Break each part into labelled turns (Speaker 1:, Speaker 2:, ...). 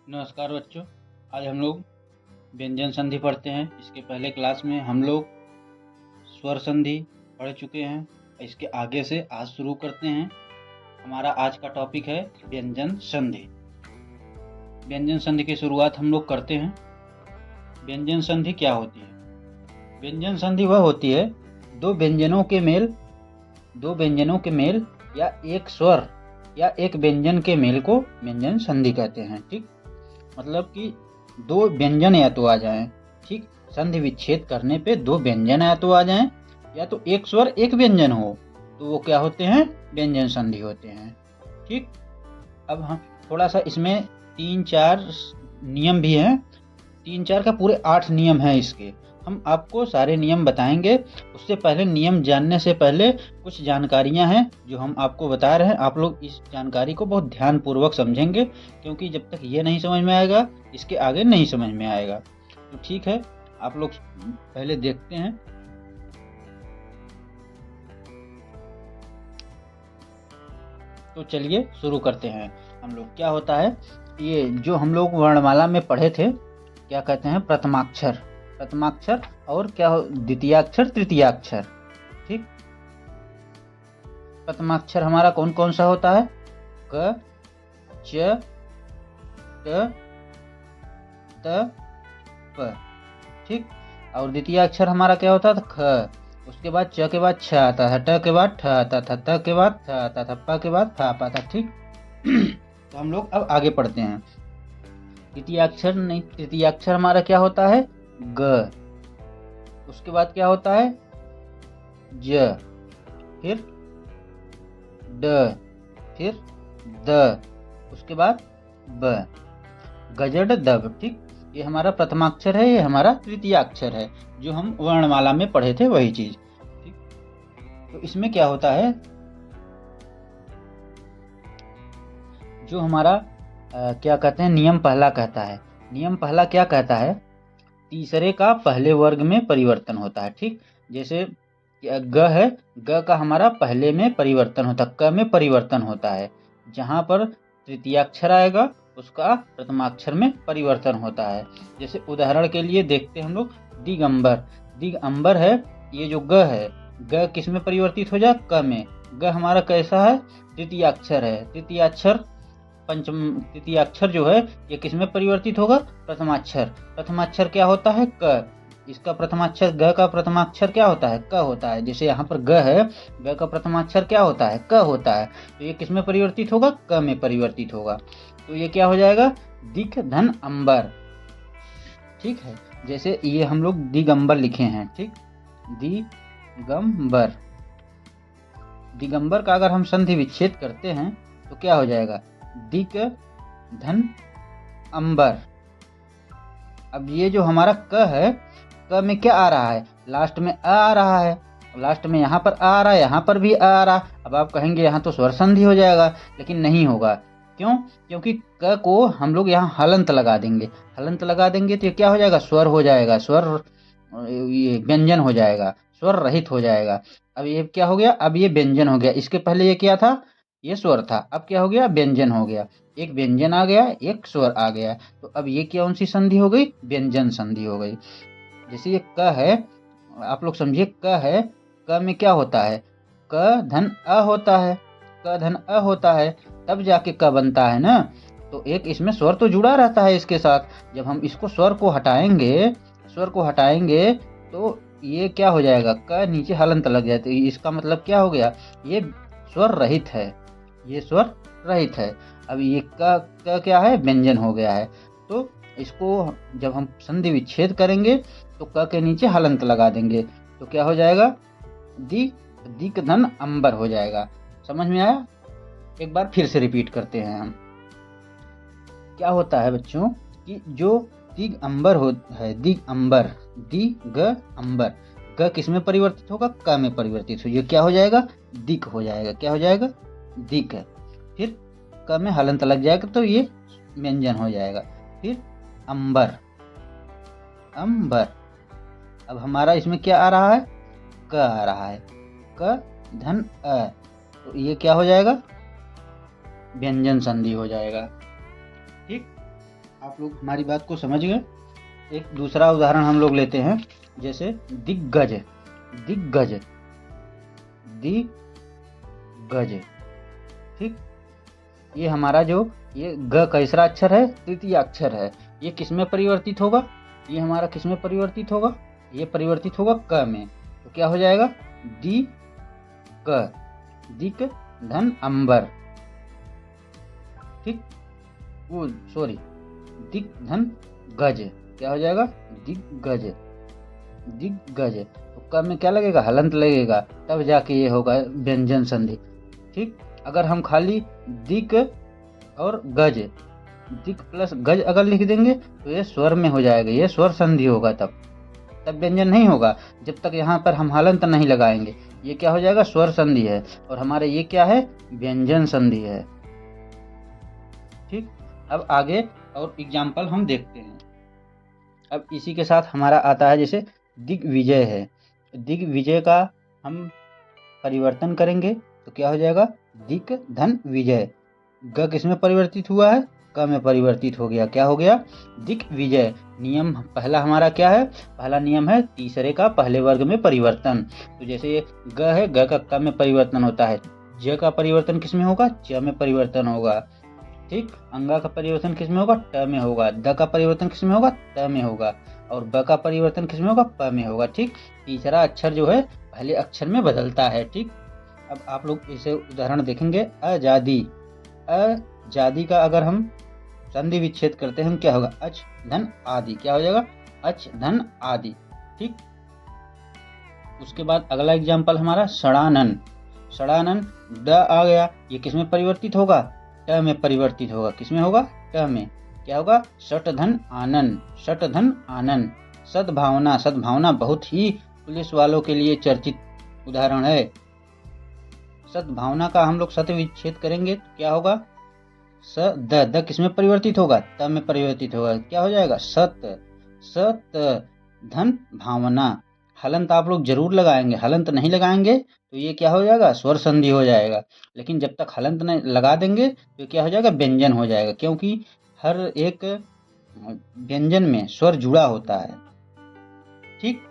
Speaker 1: नमस्कार बच्चों। आज हम लोग व्यंजन संधि पढ़ते हैं। इसके पहले क्लास में हम लोग स्वर संधि पढ़ चुके हैं। इसके आगे से आज शुरू करते हैं। हमारा आज का टॉपिक है व्यंजन संधि। व्यंजन संधि की शुरुआत हम लोग करते हैं। व्यंजन संधि क्या होती है? व्यंजन संधि वह होती है दो व्यंजनों के मेल या एक स्वर या एक व्यंजन के मेल को व्यंजन संधि कहते हैं। ठीक, मतलब कि दो व्यंजन या तो आ जाएं। ठीक, संधि विच्छेद करने पे दो व्यंजन या तो आ जाएं या तो एक स्वर एक व्यंजन हो तो वो क्या होते हैं? व्यंजन संधि होते हैं। ठीक, अब हम थोड़ा सा इसमें 3-4 नियम भी हैं। 3-4 का पूरे 8 नियम हैं इसके। हम आपको सारे नियम बताएंगे। उससे पहले नियम जानने से पहले कुछ जानकारियां हैं जो हम आपको बता रहे हैं। आप लोग इस जानकारी को बहुत ध्यानपूर्वक समझेंगे, क्योंकि जब तक ये नहीं समझ में आएगा इसके आगे नहीं समझ में आएगा। तो ठीक है, आप लोग पहले देखते हैं। तो चलिए शुरू करते हैं। हम लोग क्या होता है, ये जो हम लोग वर्णमाला में पढ़े थे, क्या कहते हैं? प्रथमाक्षर और क्या द्वितीयाक्षर, तृतीयाक्षर। ठीक, प्रथमाक्षर हमारा कौन कौन सा होता है? क, च, ट, त, प। ठीक, और द्वितीय अक्षर हमारा क्या होता था? ख। उसके बाद च के बाद छ आता था, ट के बाद ठ आता था, त के बाद थ आता था, प के बाद फ आता था। ठीक तो हम लोग अब आगे पढ़ते हैं। तृतीय अक्षर हमारा क्या होता है? ग। उसके बाद क्या होता है? ज, फिर ड, फिर द, उसके बाद ब। गजड़ दब। ठीक, ये हमारा प्रथमाक्षर है, ये हमारा तृतीय अक्षर है, जो हम वर्णमाला में पढ़े थे वही चीज। ठीक, तो इसमें क्या होता है, जो हमारा क्या कहते हैं, नियम पहला कहता है। नियम पहला क्या कहता है? तीसरे का पहले वर्ग में परिवर्तन होता है। ठीक, जैसे ग है, ग का हमारा पहले में परिवर्तन होता है, क में परिवर्तन होता है। जहां पर तृतीय अक्षर आएगा उसका प्रथमाक्षर में परिवर्तन होता है। जैसे उदाहरण के लिए देखते हैं हम लोग, दिगंबर है, ये जो ग है, ग किस में परिवर्तित हो जाए? क में। ग हमारा कैसा है? तृतीय अक्षर है। तृतीय अक्षर जो है ये किस में परिवर्तित होगा? प्रथमाक्षर क्या होता है? क। इसका प्रथमाक्षर, ग का प्रथमाक्षर क्या होता है? क होता है। जैसे यहाँ पर ग है, ग का प्रथमाक्षर क्या होता है? क होता है। तो ये किस में परिवर्तित होगा? क में परिवर्तित होगा। तो ये क्या हो जाएगा? दिक धन अंबर। ठीक है, जैसे ये हम लोग दिगंबर लिखे हैं। ठीक, दिगंबर का अगर हम संधि विच्छेद करते हैं तो क्या हो जाएगा? दिक धन अंबर। अब ये जो हमारा क है, क में क्या आ रहा है? लास्ट में आ रहा है। लास्ट में यहाँ पर आ रहा है, यहाँ पर भी आ रहा। अब आप कहेंगे यहाँ तो स्वर संधि हो जाएगा, लेकिन नहीं होगा। क्यों? क्योंकि क को हम लोग यहाँ हलंत लगा देंगे। हलंत लगा देंगे तो ये क्या हो जाएगा? स्वर हो जाएगा। ये व्यंजन हो जाएगा, स्वर रहित हो जाएगा। अब ये क्या हो गया? अब ये व्यंजन हो गया। इसके पहले ये क्या था? ये स्वर था। अब क्या हो गया? व्यंजन हो गया। एक व्यंजन आ गया, एक स्वर आ गया। तो अब ये कौन सी संधि हो गई? व्यंजन संधि हो गई। जैसे ये क है, आप लोग समझिए, क है, क में क्या होता है? क धन अ होता है। क धन अ होता है, तब जाके क बनता है ना। तो एक इसमें स्वर तो जुड़ा रहता है इसके साथ। जब हम इसको स्वर को हटाएंगे तो ये क्या हो जाएगा? क नीचे हलंत लग जाए। तो इसका मतलब क्या हो गया? ये स्वर रहित है, ये स्वर रहित है। अब ये क क्या है? व्यंजन हो गया है। तो इसको जब हम संधि विच्छेद करेंगे तो क के नीचे हलंत लगा देंगे तो क्या हो जाएगा? दिक धन अंबर हो जाएगा। समझ में आया? एक बार फिर से रिपीट करते हैं हम। क्या होता है बच्चों कि जो दिगंबर है, दिगंबर, ग किस में परिवर्तित होगा? क में परिवर्तित हो। ये क्या हो जाएगा? दिक हो जाएगा। क्या हो जाएगा? दिक। फिर क में हलंत लग जाएगा तो ये व्यंजन हो जाएगा। फिर अंबर। अब हमारा इसमें क्या आ रहा है? क आ रहा है। क धन अ, तो ये क्या हो जाएगा? व्यंजन संधि हो जाएगा। ठीक, आप लोग हमारी बात को समझ गए। एक दूसरा उदाहरण हम लोग लेते हैं, जैसे दिग्गज। दिग्गज, दिग्गज, ठीक। ये हमारा जो ये ग कैसरा अक्षर है, तृतीय अक्षर है, ये किस में परिवर्तित होगा? ये हमारा किस में परिवर्तित होगा? ये परिवर्तित होगा क में। तो क्या हो जाएगा? दी क, दिक धन अंबर, ठीक। वो सॉरी, दिक धन गज, क्या हो जाएगा? दिग्गज, दिग्गज। तो क में क्या लगेगा? हलंत लगेगा, तब जाके ये होगा व्यंजन संधि, ठीक। अगर हम खाली दिक और गज, दिक प्लस गज अगर लिख देंगे तो ये स्वर में हो जाएगा, ये स्वर संधि होगा, तब व्यंजन नहीं होगा जब तक यहाँ पर हम हलंत नहीं लगाएंगे। ये क्या हो जाएगा? स्वर संधि है, और हमारे ये क्या है? व्यंजन संधि है, ठीक। अब आगे और एग्जाम्पल हम देखते हैं। अब इसी के साथ हमारा आता है जैसे दिग्विजय है। दिग्विजय का हम परिवर्तन करेंगे तो क्या हो जाएगा? दिक धन विजय। ग किस में परिवर्तित हुआ है? क में परिवर्तित हो गया, क्या हो गया? दिग्विजय। नियम पहला हमारा क्या है? पहला नियम है तीसरे का पहले वर्ग में परिवर्तन। तो जैसे ये ग है, ग का क में परिवर्तन होता है, ज का परिवर्तन किस में होगा? च में परिवर्तन होगा, ठीक। अंगा का परिवर्तन किस में होगा? ट में होगा। द का परिवर्तन किस में होगा? त में होगा। और ब का परिवर्तन किस में होगा? प में होगा, ठीक। तीसरा अक्षर जो है पहले अक्षर में बदलता है, ठीक। अब आप लोग इसे उदाहरण देखेंगे। आजादी, आजादी का अगर हम संधि विच्छेद करते हैं क्या होगा? अच धन आदि, क्या हो जाएगा? अच धन आदि, ठीक। उसके बाद अगला एग्जाम्पल हमारा षडानन। षडानन, ड आ गया, ये किस में परिवर्तित होगा? ट में परिवर्तित होगा। किस में होगा? ट में। क्या होगा? षट धन आनन, षट धन आनन। सद्भावना, सद्भावना बहुत ही पुलिस वालों के लिए चर्चित उदाहरण है। सद्भावना का हम लोग सत विच्छेद करेंगे तो क्या होगा? स द किस में परिवर्तित होगा? त में परिवर्तित होगा, क्या हो जाएगा? सत, सत धन भावना। हलंत आप लोग जरूर लगाएंगे, हलंत नहीं लगाएंगे तो ये क्या हो जाएगा? स्वर संधि हो जाएगा। लेकिन जब तक हलंत नहीं लगा देंगे तो क्या हो जाएगा? व्यंजन हो जाएगा, क्योंकि हर एक व्यंजन में स्वर जुड़ा होता है, ठीक।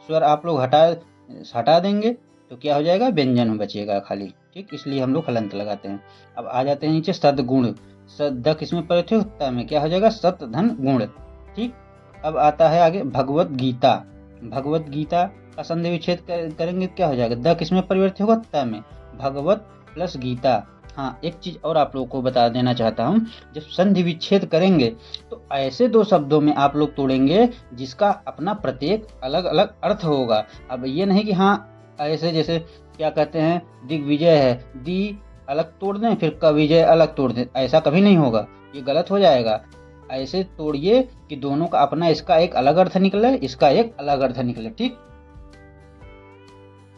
Speaker 1: स्वर आप लोग हटा देंगे तो क्या हो जाएगा? व्यंजन बचेगा खाली, ठीक। इसलिए हम लोग हलंत लगाते हैं। अब आ जाते हैं नीचे सद्गुण। सद किसमें परिवर्तित होता है? क्या हो जाएगा? सत धन गुण, ठीक। अब आता है आगे भगवत गीता। भगवत गीता का संधि विच्छेद करेंगे क्या हो जाएगा? द किसमें परिवर्तित होगा? त में। भगवत प्लस गीता। हाँ, एक चीज और आप लोगों को बता देना चाहता हूँ, जब संधि विच्छेद करेंगे तो ऐसे दो शब्दों में आप लोग तोड़ेंगे जिसका अपना प्रत्येक अलग अलग अर्थ होगा। अब ये नहीं कि हाँ ऐसे जैसे क्या कहते हैं, दिग्विजय है, दी अलग तोड़ दें फिर का विजय अलग तोड़ दें, ऐसा कभी नहीं होगा, ये गलत हो जाएगा। ऐसे तोड़िए कि दोनों का अपना, इसका एक अलग अर्थ निकले, इसका एक अलग अर्थ निकले, ठीक।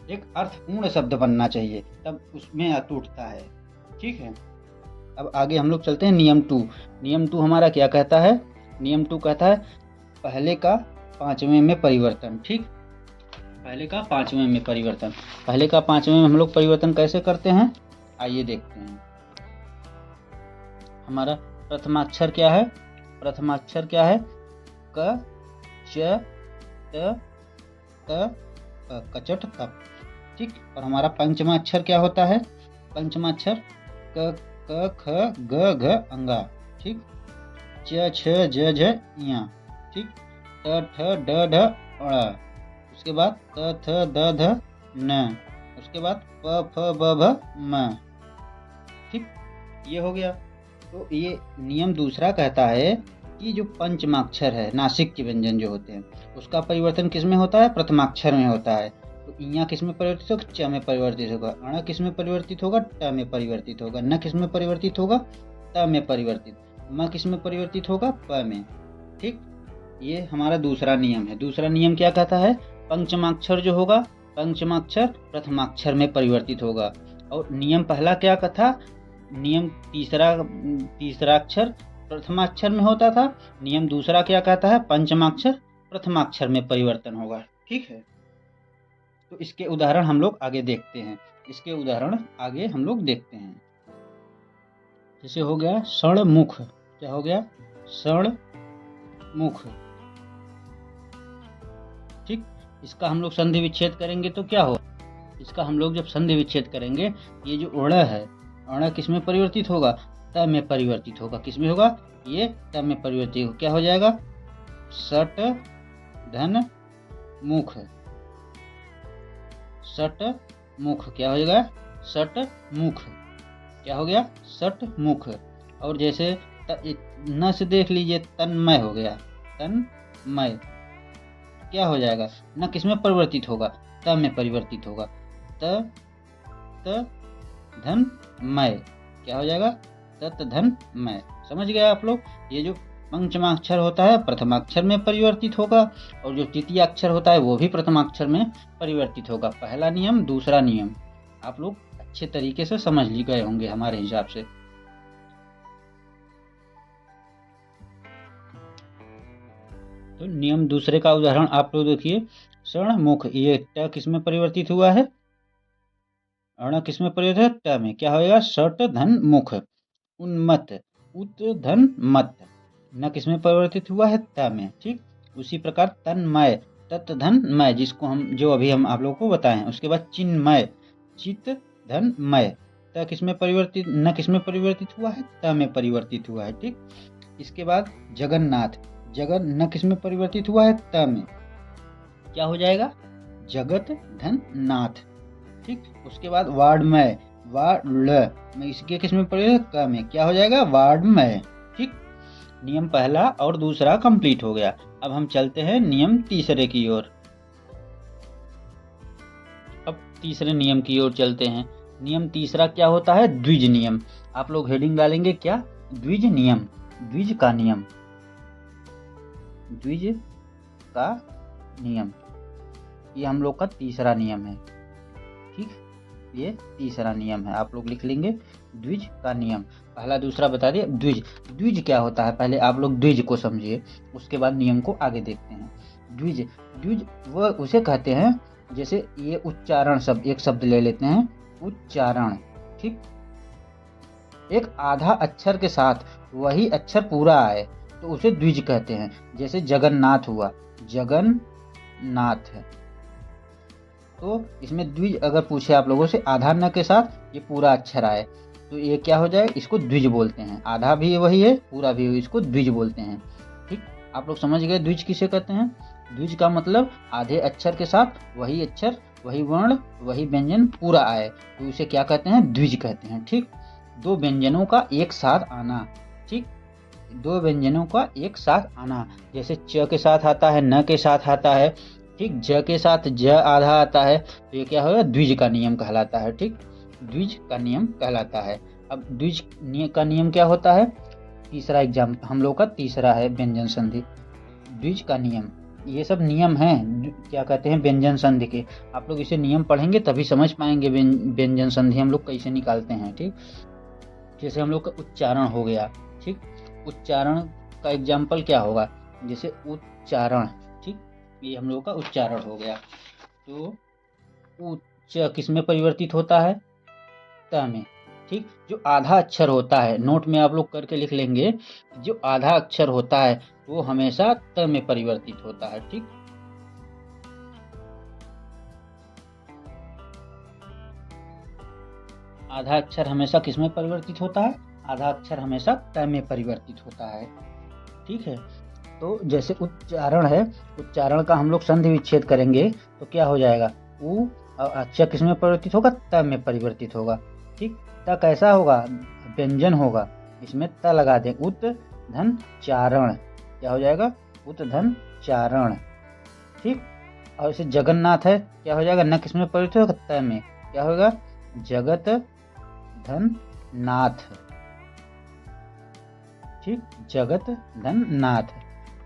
Speaker 1: एक अर्थपूर्ण शब्द बनना चाहिए, तब उसमें टूटता है, ठीक है। अब आगे हम लोग चलते हैं नियम 2। नियम 2 हमारा क्या कहता है? नियम 2 कहता है पहले का पांचवें में परिवर्तन, ठीक। पहले का पांचवें में परिवर्तन। पहले का पांचवें में हम लोग परिवर्तन कैसे करते हैं, आइए देखते हैं। हमारा प्रथमाक्षर क्या है? प्रथमाक्षर क्या है? क, च, त, कचट तप, ठीक। और हमारा पंचमा अक्षर क्या होता है? पंचमाक्षर क, ख, ग, घ, अंगा, ठीक। च, छ, ज, झ, इया, ठीक। त, ठ, ड, ढ, ण। उसके बाद त, थ, द, ध, न। उसके बाद प, फ, ब, भ, म, ठीक। ये हो गया। तो ये नियम दूसरा कहता है कि जो पंचमाक्षर है, नासिक के व्यंजन जो होते हैं, उसका परिवर्तन किस में होता है? प्रथमाक्षर में होता है। तो इया किस में परिवर्तित होगा? च में परिवर्तित होगा। अण किस में परिवर्तित होगा? ट में परिवर्तित होगा। न किस में परिवर्तित होगा? त में परिवर्तित। म किस में परिवर्तित होगा? प में, ठीक। ये हमारा दूसरा नियम है। दूसरा नियम क्या कहता है? पंचमाक्षर जो होगा, पंचमाक्षर प्रथमाक्षर में परिवर्तित होगा। और नियम पहला क्या था? नियम तीसरा अक्षर प्रथमाक्षर में होता था। नियम दूसरा क्या कहता है? पंचमाक्षर प्रथमाक्षर में परिवर्तन होगा, ठीक है। तो इसके उदाहरण हम लोग आगे देखते हैं। जैसे हो गया षणमुख। क्या हो गया? सण मुख। ठीक, इसका हम लोग संधि विच्छेद करेंगे तो क्या होगा? इसका हम लोग जब संधि विच्छेद करेंगे, ये जो अण है, अण किस में परिवर्तित होगा? त में परिवर्तित होगा। किस में होगा? ये त में परिवर्तित होगा। क्या हो जाएगा? सट धन मुख। सट मुख क्या हो जाएगा? सट मुख। क्या हो गया? सट मुख। और जैसे न से देख लीजिए, तन्मय हो गया। तन्मय क्या हो जाएगा? न किस में परिवर्तित होगा? त में परिवर्तित होगा। त धन मय क्या हो जाएगा? तत धन मय। समझ गए आप लोग? ये जो पंचमाक्षर होता है प्रथमाक्षर में परिवर्तित होगा, और जो तृतीय अक्षर होता है वो भी प्रथमाक्षर में परिवर्तित होगा। पहला नियम, दूसरा नियम आप लोग अच्छे तरीके से समझ ली गए होंगे हमारे हिसाब से। तो नियम दूसरे का उदाहरण आप लोग देखिए। सण मुख, ये ट किस में परिवर्तित हुआ है? अण किस में परिवर्तित है? ट में। क्या होगा? सट धन मुख। उन्मत्त, उत धन मत। न किस में परिवर्तित हुआ है? त में। ठीक, उसी प्रकार तन्मय, तत् धन मय, जिसको हम आप लोगों को बताएं। उसके बाद चिन्मय, चित धन मय। त किस में परिवर्तित, न किस में परिवर्तित हुआ है? त में परिवर्तित हुआ है। ठीक, इसके बाद जगन्नाथ, जगन न किस में परिवर्तित हुआ है? त में। क्या हो जाएगा? जगत धन नाथ। ठीक, उसके बाद वाड्मय, में इसके किस में परिवर्तित? क में। क्या हो जाएगा? वाड्मय। ठीक, नियम पहला और दूसरा कंप्लीट हो गया। अब हम चलते हैं नियम तीसरे की ओर। अब तीसरे नियम की ओर चलते हैं। नियम तीसरा क्या होता है? द्विज नियम। आप लोग हेडिंग डालेंगे क्या? द्विज नियम। द्विज का नियम, द्विज का नियम, ये हम लोग का तीसरा नियम है। ठीक, ये तीसरा नियम है, आप लोग लिख लेंगे द्विज का नियम। पहला दूसरा बता दिए। द्विज, द्विज क्या होता है पहले आप लोग द्विज को समझिए, उसके बाद नियम को आगे देखते हैं। द्विज, द्विज वह उसे कहते हैं, जैसे ये उच्चारण शब्द, एक शब्द ले लेते हैं उच्चारण। ठीक, एक आधा अक्षर के साथ वही अक्षर पूरा आए तो उसे द्विज कहते हैं। जैसे जगन्नाथ हुआ, जगन्नाथ है, तो इसमें द्विज अगर पूछे आप लोगों से आधा न के साथ ये पूरा अक्षर आए तो ये क्या हो जाए? इसको द्विज बोलते हैं। आधा भी वही है, पूरा भी इसको द्विज बोलते हैं। ठीक, आप लोग समझ गए द्विज किसे कहते हैं? द्विज का मतलब आधे अक्षर के साथ वही अक्षर, वही वर्ण, वही व्यंजन पूरा आए तो उसे क्या कहते हैं? द्विज कहते हैं। ठीक, दो व्यंजनों का एक साथ आना। ठीक, दो व्यंजनों का एक साथ आना, जैसे च के साथ आता है, न के साथ आता है। ठीक, ज के साथ ज आधा आता है तो ये क्या होगा? द्विज का नियम कहलाता है। ठीक, द्विज का नियम कहलाता है। अब द्विज का नियम क्या होता है? तीसरा एग्जाम हम लोग का तीसरा है व्यंजन संधि। द्विज का नियम, ये सब नियम हैं, क्या कहते हैं? व्यंजन संधि के। आप लोग इसे नियम पढ़ेंगे तभी समझ पाएंगे व्यंजन संधि हम लोग कैसे निकालते हैं। ठीक, जैसे हम लोग का उच्चारण हो गया। ठीक, उच्चारण का एग्जाम्पल क्या होगा? जैसे उच्चारण। ठीक, ये हम लोग का उच्चारण हो गया। तो उच्च किस में परिवर्तित होता है? त में। ठीक, जो आधा अक्षर होता है, नोट में आप लोग करके लिख लेंगे, जो आधा अक्षर होता है वो हमेशा त में परिवर्तित होता है। ठीक, आधा अक्षर हमेशा किस में परिवर्तित होता है? आधा अक्षर हमेशा त में परिवर्तित होता है। ठीक है, तो जैसे उच्चारण है, उच्चारण का हम लोग संधि विच्छेद करेंगे तो क्या हो जाएगा? उ अक्षर किस में परिवर्तित होगा? त में परिवर्तित होगा। ठीक, त कैसा होगा? व्यंजन होगा, इसमें त लगा दें। उत धन चारण, क्या हो जाएगा? उत धन चारण। ठीक, और इसे जगन्नाथ है, क्या हो जाएगा? न किस में परिवर्तित होगा? त में। क्या होगा? जगत धन नाथ। ठीक, जगत धन नाथ।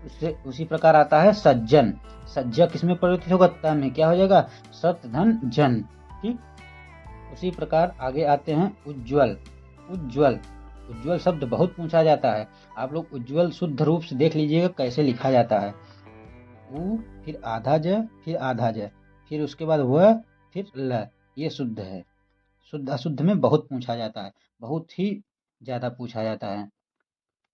Speaker 1: उससे उसी प्रकार आता है सज्जन, सज्जा किस में परिवर्तित होगा? त में। क्या हो जाएगा? सत धन जन। ठीक, उसी प्रकार आगे आते हैं उज्ज्वल। उज्ज्वल, उज्ज्वल शब्द बहुत पूछा जाता है। आप लोग उज्ज्वल शुद्ध रूप से देख लीजिएगा कैसे लिखा जाता है। उ, फिर आधा ज, फिर आधा ज, फिर उसके बाद व, फिर ल, ये शुद्ध है। शुद्ध अशुद्ध में बहुत पूछा जाता है, बहुत ही ज्यादा पूछा जाता है।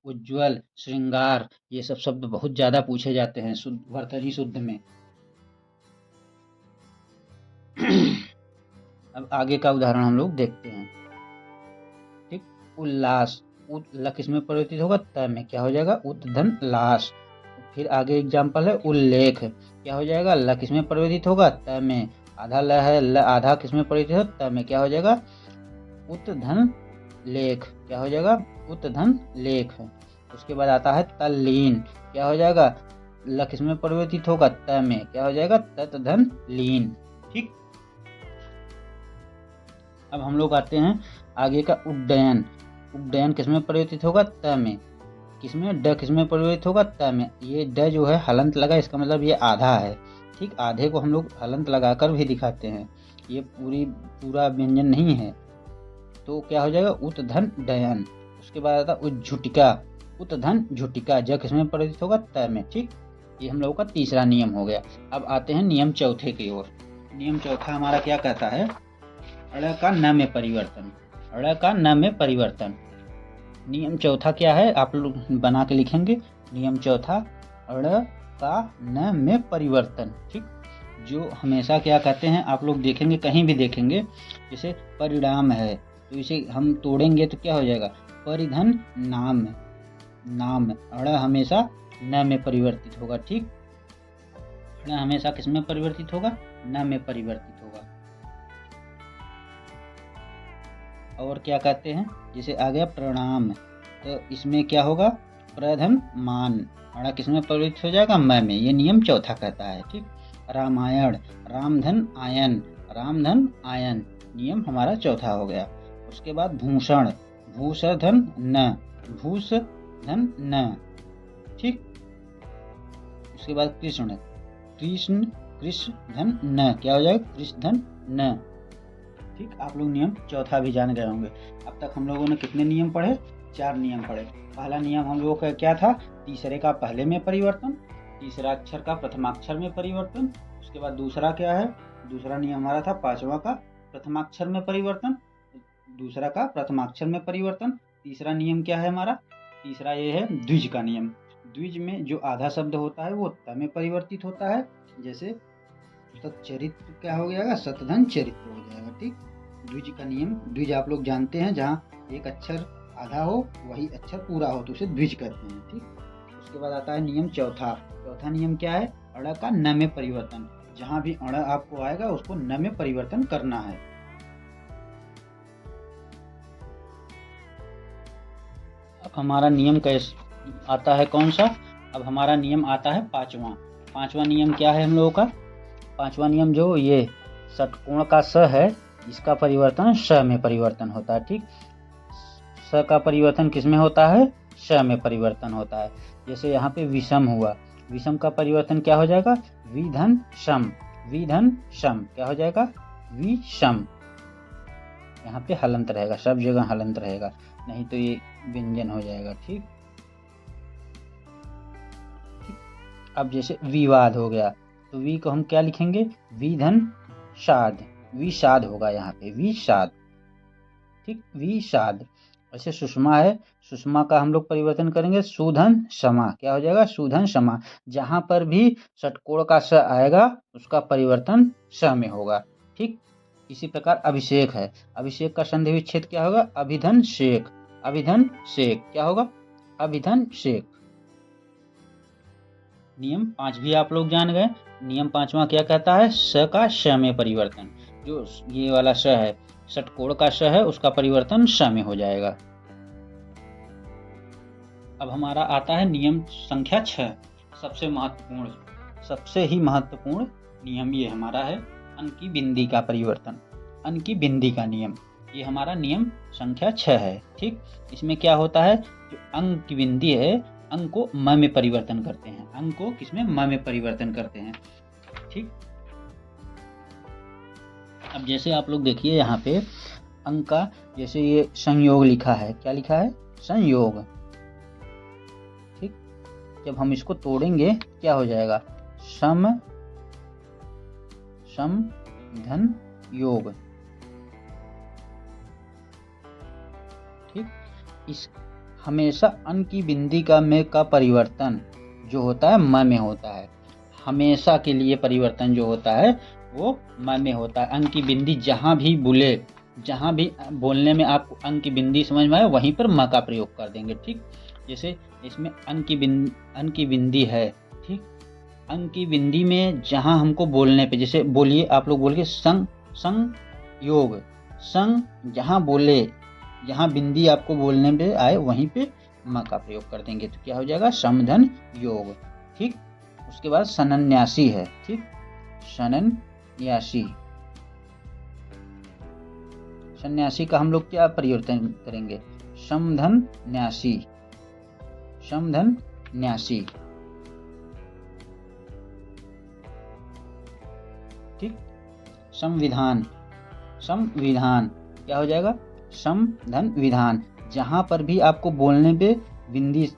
Speaker 1: उज्ज्वल, श्रृंगार, ये सब शब्द बहुत ज़्यादा पूछे जाते हैं शुद्ध भर्तरी शुद्ध में। अब आगे का उदाहरण हम लोग देखते हैं। ठीक, उल्लास, ल किसमें परिवर्तित होगा? त में। क्या हो जाएगा? उत धन लास। फिर आगे एग्जाम्पल है उल्लेख, क्या हो जाएगा? ल किसमें परिवर्तित होगा? त में। आधा ल है, ल आधा किसमें परिवर्तित हो? त में। क्या हो जाएगा? उत धन लेख। क्या हो जाएगा? उत धन लेख। उसके बाद आता है तल्लीन, क्या हो जाएगा? ल किसमें परिवर्तित होगा? त में। क्या हो जाएगा? तत धन लीन। ठीक, अब हम लोग आते हैं आगे का उड्डयन। उड्डयन किसमें परिवर्तित होगा? त में। किसमें? ड किसमें परिवर्तित होगा? त में। ये ड जो है हलंत लगा, इसका मतलब ये आधा है। ठीक, आधे को हम लोग हलंत लगाकर भी दिखाते हैं, ये पूरा व्यंजन नहीं है। तो क्या हो जाएगा? उत धन डयन। उसके बाद आता उज्झुटिका, उत धन झुटिका। ज किसमें परिवर्तित होगा? त में। ठीक, ये हम लोगों का तीसरा नियम हो गया। अब आते हैं नियम चौथे की ओर। नियम चौथा हमारा क्या कहता है? अड़ का न में परिवर्तन। अड़ का न में परिवर्तन। नियम चौथा क्या है? आप लोग बना के लिखेंगे। नियम चौथा, अड़ का न में परिवर्तन। ठीक, जो हमेशा क्या कहते हैं, आप लोग देखेंगे, कहीं भी देखेंगे, जैसे परिणाम है, तो इसे हम तोड़ेंगे तो क्या हो जाएगा? परिधन नाम। नाम, अड़ हमेशा न में परिवर्तित होगा। ठीक, अड़ हमेशा किस में परिवर्तित होगा? न में परिवर्तित होगा। और क्या कहते हैं? जैसे आ गया प्रणाम, तो इसमें क्या होगा? प्रधन मान। अड़ा किसमें परिवर्तित हो जाएगा? म में। ये नियम चौथा कहता है। ठीक, रामायण, रामधन आयन, रामधन आयन, नियम हमारा चौथा हो गया। उसके बाद भूषण, भूषधन न, भूष धन न। ठीक, उसके बाद कृष्ण, कृष्ण कृष्ण धन न। क्या हो जाएगा? कृष्ण धन न। ठीक, आप लोग नियम चौथा भी जान गए होंगे। अब तक हम लोगों ने कितने नियम पढ़े? 4 नियम पढ़े। पहला नियम हम लोगों का क्या था? तीसरे का पहले में परिवर्तन, तीसरा अक्षर का प्रथमाक्षर में परिवर्तन। उसके बाद दूसरा क्या है? दूसरा नियम हमारा था पांचवा का प्रथमाक्षर में परिवर्तन, दूसरा का प्रथमाक्षर में परिवर्तन। तीसरा नियम क्या है हमारा? तीसरा ये है द्विज का नियम। द्विज में जो आधा शब्द होता है वो त में परिवर्तित होता है। जैसे सच्चरित्र क्या हो जाएगा? सतधन चरित्र हो जाएगा। ठीक, द्विज का नियम, द्विज आप लोग जानते हैं, जहाँ एक अक्षर आधा हो वही अक्षर पूरा हो तो उसे द्विज कहते हैं। ठीक, उसके बाद आता है नियम चौथा। चौथा नियम क्या है? अड़ का न में परिवर्तन। जहाँ भी अड़ आपको आएगा उसको न में परिवर्तन करना है। अब हमारा नियम कैसे आता है? कौन सा? अब हमारा नियम आता है पांचवा। पांचवा नियम क्या है हम लोगों का? पांचवा नियम जो ये षटकोण का स है, इसका परिवर्तन श में परिवर्तन होता है। ठीक, स का परिवर्तन किस में होता है? श में परिवर्तन होता है। जैसे यहाँ पे विषम हुआ, विषम का परिवर्तन क्या हो जाएगा? विधन शम, विधन शम। क्या हो जाएगा? विषम। यहाँ पे हलंत रहेगा, सब जगह हलंत रहेगा, नहीं तो ये व्यंजन हो जाएगा। ठीक, अब जैसे विवाद हो गया, तो वी को हम क्या लिखेंगे? विधन शाद, विषाद होगा यहाँ पे, विषाद। ठीक, विषाद। ऐसे सुषमा है, सुषमा का हम लोग परिवर्तन करेंगे सुधन क्षमा। क्या हो जाएगा? सुधन क्षमा। जहां पर भी षटकोण का स आएगा उसका परिवर्तन स में होगा। ठीक, इसी प्रकार अभिषेक है, अभिषेक का संधि विच्छेद क्या होगा? अभिधन शेख, अभिधन शेख। क्या होगा? अभिधन शेख। नियम 5 भी आप लोग जान गए। नियम 5वां क्या कहता है? स का श में परिवर्तन। जो ये वाला स है, षटकोण का स है, उसका परिवर्तन श में हो जाएगा। अब हमारा आता है नियम संख्या 6, सबसे महत्वपूर्ण, सबसे ही महत्वपूर्ण नियम ये हमारा है, अन की बिंदी का परिवर्तन। अन की बिंदी का नियम, ये हमारा नियम संख्या 6 है। ठीक, इसमें क्या होता है? जो अंक की बिंदी है, अंक को म में परिवर्तन करते हैं। अंक को किसमें? म में परिवर्तन करते हैं। ठीक, अब जैसे आप लोग देखिए यहाँ पे अंक का, जैसे ये संयोग लिखा है, क्या लिखा है? संयोग। ठीक, जब हम इसको तोड़ेंगे क्या हो जाएगा? सम सम धन योग। ठीक, इस हमेशा अन की बिंदी का में का परिवर्तन जो होता है म में होता है। हमेशा के लिए परिवर्तन जो होता है वो म में होता है। अन की बिंदी जहाँ भी बोले, जहाँ भी बोलने में आपको अन की बिंदी समझ में आए वहीं पर म का प्रयोग कर देंगे। ठीक, जैसे इसमें अन की बिंदी है। ठीक, अन की बिंदी में जहाँ हमको बोलने पे, जैसे बोलिए आप लोग बोलिए संग संग योग, संग जहाँ बोले, जहाँ बिंदी आपको बोलने पे आए वहीं पे म का प्रयोग कर देंगे, तो क्या हो जाएगा समधन योग। ठीक, उसके बाद सनन्यासी है। ठीक, सनन्यासी, सन्यासी का हम लोग क्या परिवर्तन करेंगे, समधन न्यासी, समधन न्यासी। ठीक, संविधान, संविधान क्या हो जाएगा समधन विधान। जहां पर भी आपको बोलने पे बिंदी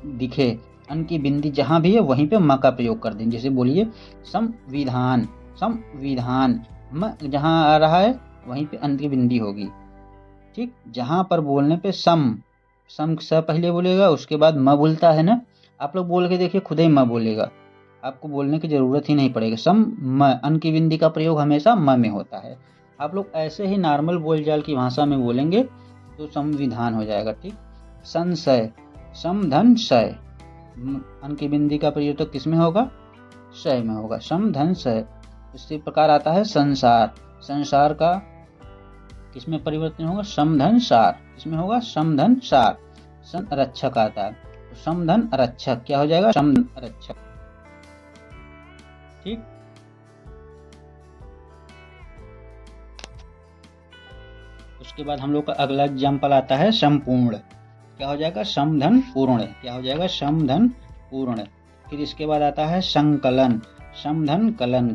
Speaker 1: दिखे, अन की बिंदी जहां भी है वहीं पे म का प्रयोग कर दें। जैसे बोलिए संविधान, संविधान, म जहां आ रहा है वहीं पे अन की बिंदी होगी। ठीक, जहां पर बोलने पे सम स पहले बोलेगा, उसके बाद म बोलता है ना, आप लोग बोल के देखिए खुद ही म बोलेगा, आपको बोलने की जरूरत ही नहीं पड़ेगी। सम म, अन की बिंदी का प्रयोग हमेशा म में होता है। आप लोग ऐसे ही नॉर्मल बोलचाल की भाषा में बोलेंगे तो संविधान हो जाएगा। ठीक, संशय, समधन शय, अन की बिंदी का प्रयोग तो किस में होगा, शय में होगा, समधन शय। इसी प्रकार आता है संसार, संसार का किस में परिवर्तन होगा, समधन सार, इसमें होगा समधन सार। संरक्षक आता है तो समधन रक्षक क्या हो जाएगा, समधन रक्षक। ठीक, उसके बाद हम लोग का अगला एग्जाम्पल आता है संपूर्ण, क्या हो जाएगा समधन पूर्ण, क्या हो जाएगा समधन पूर्ण। फिर इसके बाद आता है संकलन, समधन कलन,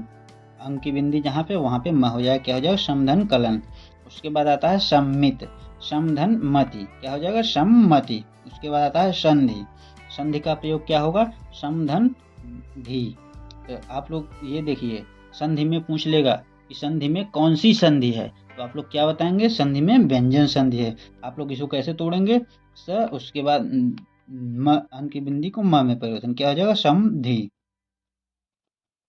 Speaker 1: अंक की बिंदी जहाँ पे वहाँ पे म हो जाएगा, क्या हो जाएगा समधन कलन। उसके बाद आता है सम्मित, समधन मति, क्या हो जाएगा सम्मति। उसके बाद आता है संधि, संधि का प्रयोग क्या होगा समधन धी। तो आप लोग ये देखिए संधि में पूछ लेगा कि संधि में कौन सी संधि है, तो आप लोग क्या बताएंगे संधि में व्यंजन संधि है। आप लोग इसको कैसे तोड़ेंगे, स उसके बाद म अन की बिंदी को म में परिवर्तन, क्या हो जाएगा समधि।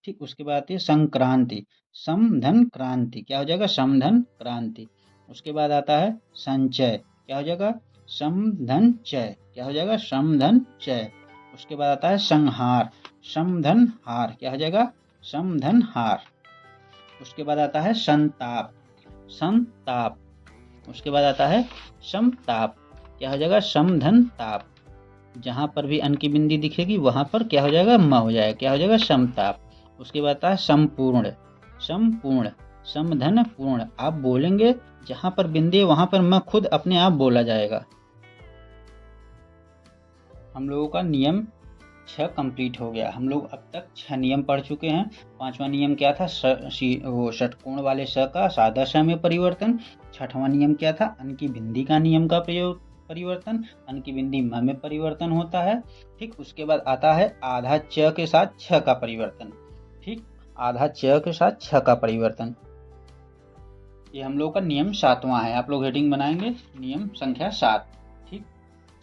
Speaker 1: ठीक, उसके बाद आती है संक्रांति, समधन क्रांति, क्या हो जाएगा समधन क्रांति। उसके बाद आता है संचय, क्या हो जाएगा समधन चय, क्या हो जाएगा समधन चय। उसके बाद आता है संहार, समधन हार, क्या हो जाएगा समधन हार। उसके बाद आता है संताप, संताप। उसके बाद आता है समताप, क्या हो जाएगा समधन ताप। जहां पर भी अन की बिंदी दिखेगी वहां पर क्या हो जाएगा म हो जाएगा, क्या हो जाएगा समताप। उसके बाद आता है संपूर्ण, संपूर्ण, समधन पूर्ण। आप बोलेंगे जहां पर बिंदी वहां पर म खुद अपने आप बोला जाएगा। हम लोगों का नियम 6 कंप्लीट हो गया। हम लोग अब तक 6 नियम पढ़ चुके हैं। 5वां नियम क्या था, वो षटकोण वाले स का सादा स में परिवर्तन। 6वां नियम क्या था, अन की बिंदी का नियम का प्रयोग परिवर्तन, अन की बिंदी म में परिवर्तन होता है। ठीक, उसके बाद आता है आधा च के साथ छ का परिवर्तन। ठीक, आधा च के साथ छ का परिवर्तन, ये हम लोग का नियम 7वां है। आप लोग हेडिंग बनाएंगे नियम संख्या 7। ठीक,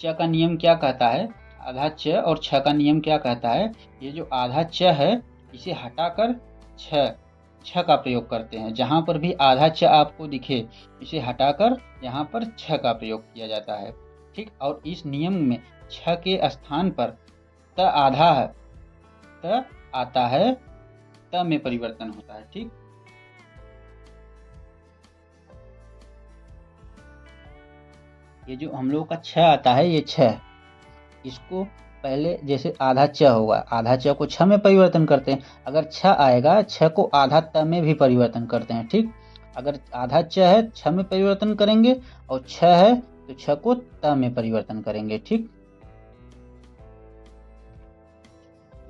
Speaker 1: च का नियम क्या कहता है, आधा च और छ का नियम क्या कहता है, ये जो आधा च है इसे हटाकर छ का प्रयोग करते हैं। जहां पर भी आधा च आपको दिखे इसे हटाकर यहाँ पर छ का प्रयोग किया जाता है। ठीक, और इस नियम में छ के स्थान पर त आधा है, त आता है, त में परिवर्तन होता है। ठीक, ये जो हम लोग का छ आता है, ये छ, इसको पहले जैसे आधा च होगा, आधा च को छ में परिवर्तन करते हैं। अगर छ आएगा, छ को आधा त में भी परिवर्तन करते हैं। ठीक, अगर आधा च है छ में परिवर्तन करेंगे और छ है तो छ को त में परिवर्तन करेंगे। ठीक,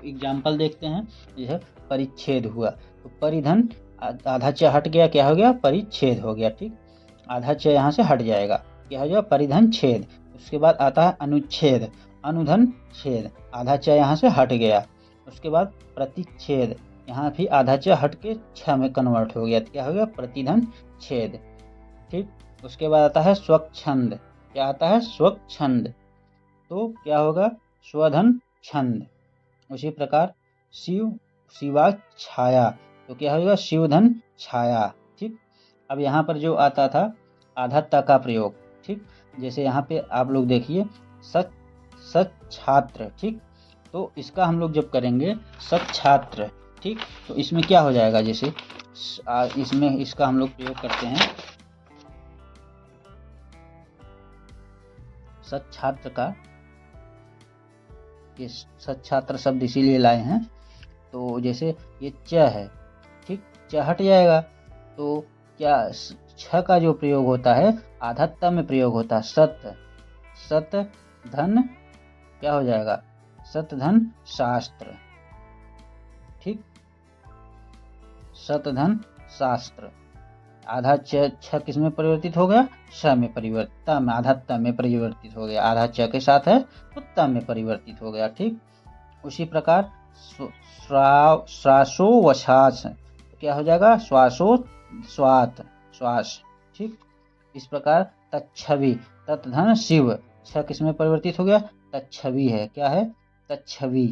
Speaker 1: एग्जाम्पल देखते हैं। यह परिच्छेद हुआ तो परिधन, आधा च हट गया, क्या हो गया परिच्छेद हो गया। ठीक, आधा च यहाँ से हट जाएगा, क्या हो जाएगा परिधन छेद। उसके बाद आता है अनुच्छेद, अनुधन छेद, आधा च यहाँ से हट गया। उसके बाद प्रतिच्छेद, यहाँ भी आधा च हट के छ में कन्वर्ट हो गया, क्या हो गया प्रतिधन छेद। ठीक, उसके बाद आता है स्वच्छंद, क्या आता है स्वच्छंद, तो क्या होगा, स्वधन छंद। उसी प्रकार शिव शिवा छाया, तो क्या होगा, शिवधन छाया। ठीक, अब यहाँ पर जो आता था आधा त का प्रयोग, ठीक, जैसे यहाँ पे आप लोग देखिए सच सच छात्र, ठीक, तो इसका हम लोग जब करेंगे सच छात्र, ठीक, तो इसमें क्या हो जाएगा, जैसे इसमें इसका हम लोग प्रयोग करते हैं सच छात्र का, ये सच छात्र शब्द इसीलिए लाए हैं। तो जैसे ये च है, ठीक, च हट जाएगा, तो क्या छ का जो प्रयोग होता है आधा त में प्रयोग होता है, सत सत धन, क्या हो जाएगा, सत धन शास्त्र, ठीक, सत धन शास्त्र। आधा छ किस में परिवर्तित हो गया, श में परिवर्तित, में आधा त में परिवर्तित हो गया, आधा च के साथ है तो त में परिवर्तित हो गया। ठीक, उसी प्रकार श्वासो वशास, क्या हो जाएगा, श्वासो स्वात श्वास। ठीक, इस प्रकार तच्छवि, तत्धन शिव, छ किस में परिवर्तित हो गया, तच्छवि है, क्या है, तच्छवि,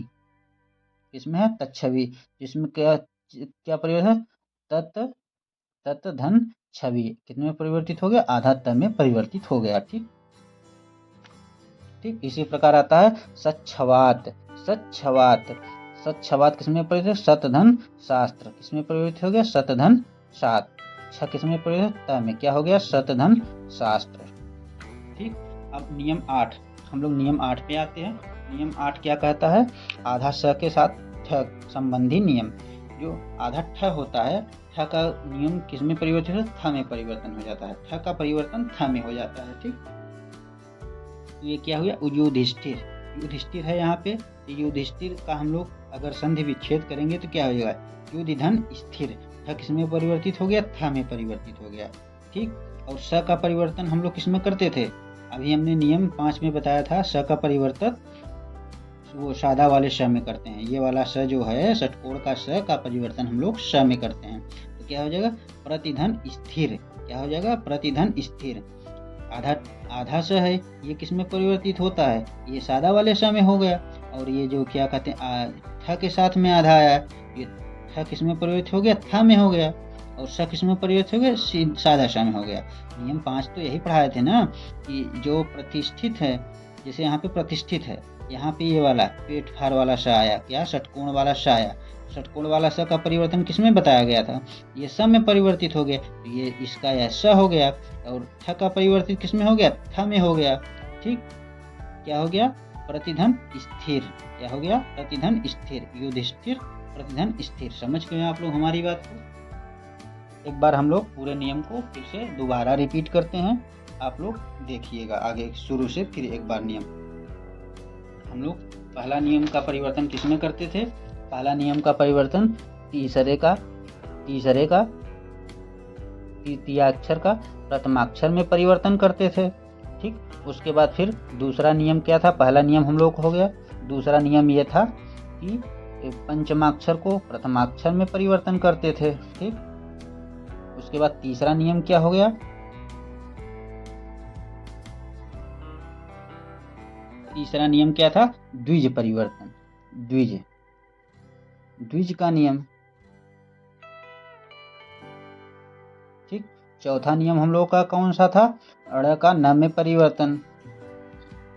Speaker 1: किसमें है, तच्छवि, जिसमें क्या क्या परिवर्तन है, तत् तत् धन छवि, कितने में परिवर्तित हो गया, आधा त में परिवर्तित हो गया। ठीक, ठीक, इसी प्रकार आता है सच्छवात, सच्छवात, सच्छवात किसमें परिवर्तित, सतधन शास्त्र, किसमें परिवर्तित हो गया, सतधन सात, छ किसमें परिवर्तित, त में, क्या हो गया, सतधन शास्त्र। ठीक, अब नियम 8, हम लोग नियम 8 पे आते हैं। नियम 8 क्या कहता है, आधा स के साथ ठ संबंधी नियम। जो आधा ठ होता है, ठ का नियम किस में परिवर्तित है, थ में परिवर्तन हो जाता है, ठ का परिवर्तन थ में हो जाता है। ठीक, तो ये क्या हुआ, युधिष्ठिर, युधिष्ठिर है यहाँ पे, युधिष्ठिर का हम लोग अगर संधि विच्छेद करेंगे तो क्या हो जाएगा, युधिधन स्थिर, ठ किस में परिवर्तित हो गया, थ में परिवर्तित हो गया। ठीक, और स का परिवर्तन हम लोग किस में करते थे, अभी हमने नियम 5 में बताया था, स का परिवर्तन वो सादा वाले स में करते हैं, ये वाला स जो है षटकोण का स का परिवर्तन हम लोग स में करते हैं। तो क्या हो जाएगा, प्रतिधन स्थिर, क्या हो जाएगा, प्रतिधन स्थिर। आधा आधा स है, ये किस में परिवर्तित होता है, ये सादा वाले स में हो गया, और ये जो क्या कहते हैं थ के साथ में आधा आया, ये थ किस में परिवर्तित हो गया, थ में हो गया, और स किस में परिवर्तित हो गया, सादा स में हो गया। नियम 5 तो यही पढ़ाए थे ना, कि जो प्रतिष्ठित है, जैसे यहाँ पे प्रतिष्ठित है, यहाँ पे ये वाला पेट फार वाला स आया, क्या, षटकोण वाला स आया, षटकोण वाला स का परिवर्तन किस में बताया गया था, ये स में परिवर्तित हो गया, तो ये इसका यह स हो गया, और थ का परिवर्तित किस में हो गया, थ में हो गया। ठीक, क्या हो गया, प्रतिधन स्थिर, क्या हो गया, प्रतिधन स्थिर, युधिष्ठिर प्रतिधन स्थिर। समझ गए आप लोग हमारी बात को। एक बार हम लोग पूरे नियम को फिर से दोबारा रिपीट करते हैं, आप लोग देखिएगा आगे शुरू से फिर एक बार नियम। हम लोग पहला नियम का परिवर्तन किसमें करते थे, पहला नियम का परिवर्तन तीसरे का तृतीयाक्षर का प्रथमाक्षर में परिवर्तन करते थे। ठीक, उसके बाद फिर दूसरा नियम क्या था, पहला नियम हम लोग हो गया, दूसरा नियम ये था कि पंचमाक्षर को प्रथमाक्षर में परिवर्तन करते थे। ठीक, उसके बाद तीसरा नियम क्या हो गया, तीसरा नियम क्या था, द्विज परिवर्तन, द्विज का नियम। ठीक, चौथा नियम हम लोग का कौन सा था, अड़ का न में परिवर्तन,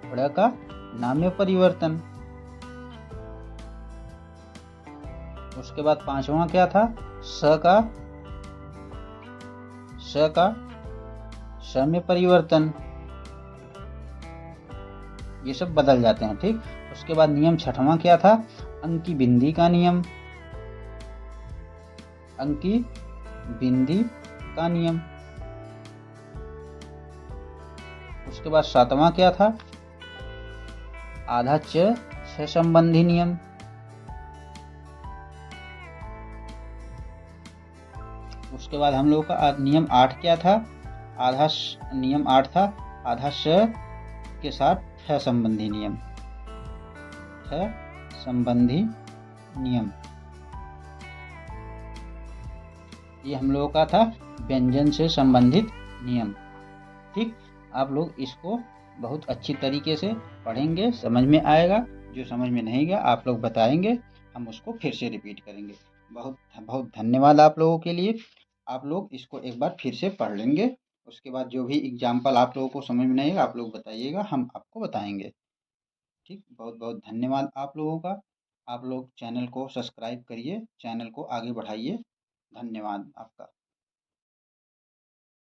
Speaker 1: अड़ का न में परिवर्तन। उसके बाद पांचवा क्या था, स का श में परिवर्तन, ये सब बदल जाते हैं। ठीक, उसके बाद नियम छठवां क्या था, अंकी बिंदी का नियम, अंकी बिंदी का नियम। उसके बाद सातवां क्या था, आधा च संबंधी नियम। उसके बाद हम लोग का नियम 8 क्या था, नियम 8 था आधा स के साथ ठ संबंधी नियम, ठ संबंधी नियम, ये हम लोगों का था व्यंजन से संबंधित नियम। ठीक, आप लोग इसको बहुत अच्छी तरीके से पढ़ेंगे, समझ में आएगा। जो समझ में नहीं गया आप लोग बताएंगे, हम उसको फिर से रिपीट करेंगे। बहुत बहुत धन्यवाद आप लोगों के लिए। आप लोग इसको एक बार फिर से पढ़ लेंगे, उसके बाद जो भी एग्जाम्पल आप लोगों को समझ में नहीं आएगा आप लोग बताइएगा, हम आपको बताएंगे। ठीक, बहुत बहुत धन्यवाद आप लोगों का। आप लोग चैनल को सब्सक्राइब करिए, चैनल को आगे बढ़ाइए। धन्यवाद आपका।